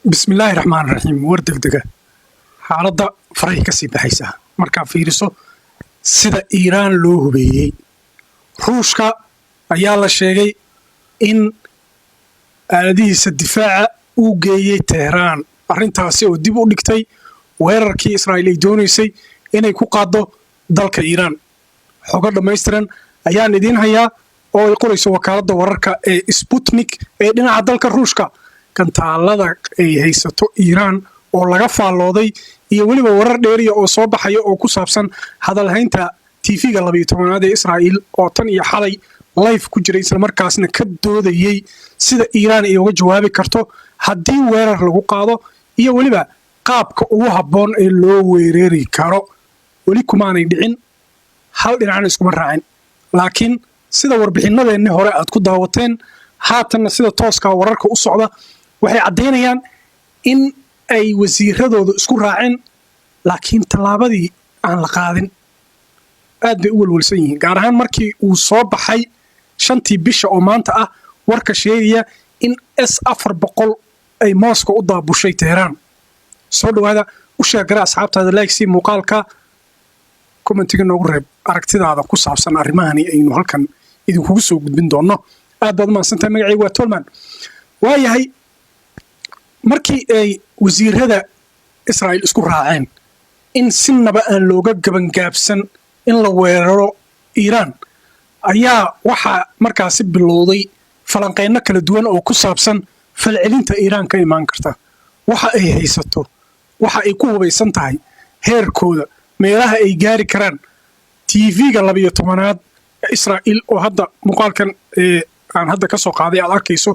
بسم الله الرحمن الرحيم وردقدقة حالة فرح كسي بحيسها مركا فيرسو سيدا إيران لو هبيي روشكا أيالا شيغي إن آلديس الدفاع uu geeyay Tehran arrintaasi oo dib u dhigtay weerarkii Israa'iil ay doonaysay inay ku qaado dalka Iran xogo dhameystiran ayaan idin hayaa oo ay qorayso wakaaladda wararka ee Sputnik ee dhinaca dalka Ruushka kantaalada ay haysato Iran oo laga faalooday iyo waliba warar dheeriya oo soo baxaya oo ku saabsan hadalhaynta TV-ga 12aad ee Israa'iil oo tan iyo xalay live ku jiray isla markaasna ka doodayay sida Iran ay uga jawaabi karto haddii weerar lagu qaado iyo waliba qaabka ugu habboon ee loo weerari karo wali kumaanay dhicin hal dhinacna iskuma raacin laakiin sida warbixinadeenni hore aad ku daawateen haatanna sida tooska wararka u socda waxay caddeynayaan in ay wasiiradoodu isku raaceen laakiin tallaabadii aan la qaadin aad bay u walwalsan yihiin gaar ahaan markii uu soo baxay shantii bisha oo maanta ah warka sheegaya in S-400 ay Moscow u daabushay Tehran soo dhawaada u sheegara asxaabtaada like muuqaalka commentiga noogu reeb aragtidaada ku saabsan arrimahani aynu halkan idinkugu soo gudbin doono aad baad mahadsantahay magacaygu waa Tolman waayahay markii ay wasiirada Israa'iil isku raaceen in sinaba aan looga gabangaabsan in la weeraro Iran ayaa waxa markaasi bilowday falanqeyno kala duwan oo ku saabsan falcelinta Iran ka imaan karta waxa ay haysato waxa ay ku hubaysan tahay heerkooda meelaha ay gaari karaan TV-ga 12aad Israa'iil oo hadda muuqaalkan aan hadda ka soo qaaday aad arkayso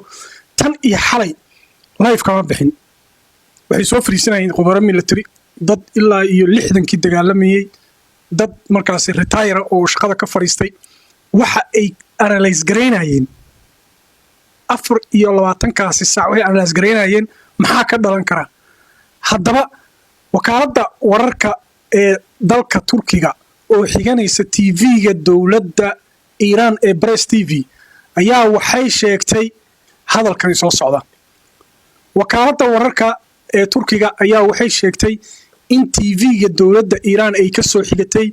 tan iyo xalay live kama bixin waxay soo fariisanayeen khubaro military dad ilaa iyo 60kii dagaalamayay dad markaasi retire oo shaqada ka fariistay waxa ay analyze gareynayeen 24 saac waxay analyze gareynayeen maxaa ka dhalan kara haddaba wakaaladda wararka ee dalka Turkiga oo xiganaysa TV-ga dawladda Iran ee Press TV ayaa waxay sheegtay hadalkan soo socda wakaaladda wararka ee Turkiga ayaa waxay sheegtay in TV-ga dawladda Iran ay ka soo xigatay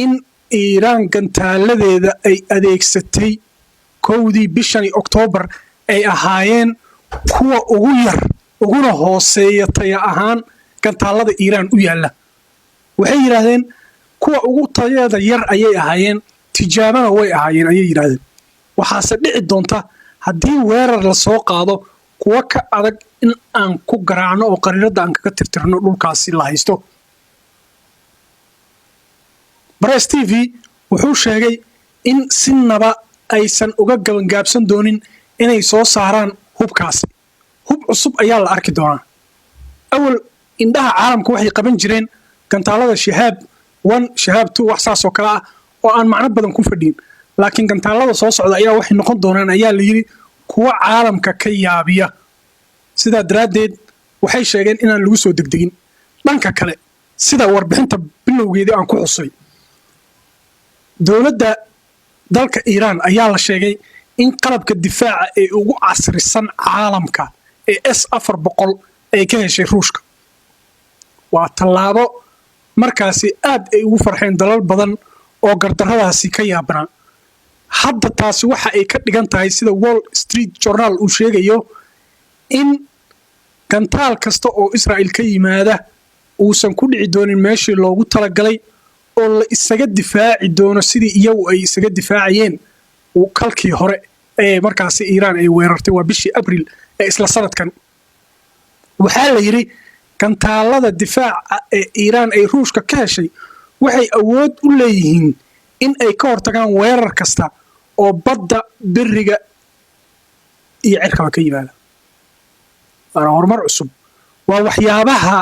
in Iran gantaaladeeda ay adeegsatay kowdii bishani October ay ahaayeen kuwa ugu yar uguna hooseeya taya ahaan gantaalada Iran u yaala waxay yiraahdeen kuwa ugu tayada yar ayay ahaayeen tijaabana way ahaayeen ayay yiraahdeen waxaase dhici doonta haddii weerar la soo qaado kuwa ka adag in aan ku garaacno oo qariirada aan kaga tirtirno dhulkaasi la haysto Press TV wuxuu sheegay in sinaba aysan uga gabangaabsan doonin inay soo saaraan hubkaasi hub cusub ayaa la arki doonaa awal indhaha caalamka waxay qaban jireen gantaalada shahaab 1 shahaab 2 wax saas oo kala ah oo aan macno badan ku fadhiin laakiin gantaalada soo socda ayaa waxay noqon doonaan ayaa la yiri kuwa caalamka ka yaabiya sida daraadeed waxay sheegeen inaan lagu soo degdegin dhanka kale sida warbixinta bilowgeedii aan ku xusay dawladda dalka Iran ayaa la sheegay in qalabka difaaca ee ugu casrisan caalamka ee S-400 ay ka heshay Ruushka waa tallaabo markaasi aad ay ugu farxeen dalal badan oo gardarradaasi ka yaabana hadda taasi waxa ay ka dhigan tahay sida Wall Street Journal uu sheegayo in gantaal kasta oo Israa'iil ka yimaada uusan ku dhici doonin meeshii loogu talagalay oo la isaga difaaci doono sidii iyagu ay isaga difaacayeen kalkii hore ee markaasi Iran ay weerartay waa bishii Abriil ee isla sanadkan waxaa la yiri gantaalada difaaca ee Iran ay Ruushka ka heshay waxay awood u leeyihiin in ay ka hortagaan weerar kasta oo badda biriga iyo cirka ka yimaada horumar cusub waa waxyaabaha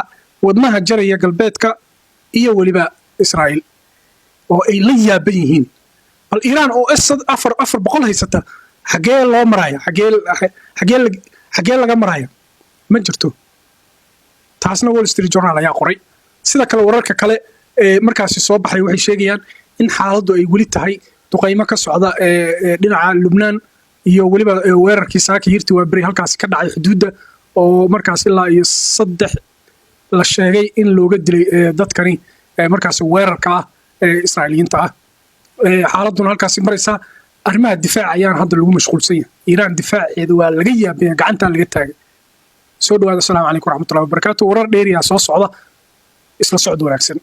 wadnaha jaraya galbeedka iyo waliba Israa'iil oo ay la yaaban yihiin bal Iran oo S-400 haysata xagee loo maraya xagee laga maraya ma jirto taasna Wall Street Journal ayaa qoray sida kale wararka kale ee markaasi soo baxay waxay sheegayaan in xaaladdu ay wali tahay duqeymo ka socda dhinaca Lubnaan iyo waliba weerarkii saaka yirti waa bari halkaas ka dhacay xuduudda oo markaas ilaa iyo 3 la sheegay in looga dilay dadkani markaas weerarka ah ee Israa'iiliyiinta ah xaaladuna halkaas maraysa arrimaha difaac ayaan hadda lagu mashquulsan yahay Iiraan difaaceedu waa laga yaabay gacanta laga taagay soo dhawaada assalaamu calaykum waraxmatullaahi wabarakaatuh warar dheeriya soo socda isla socod wanaagsan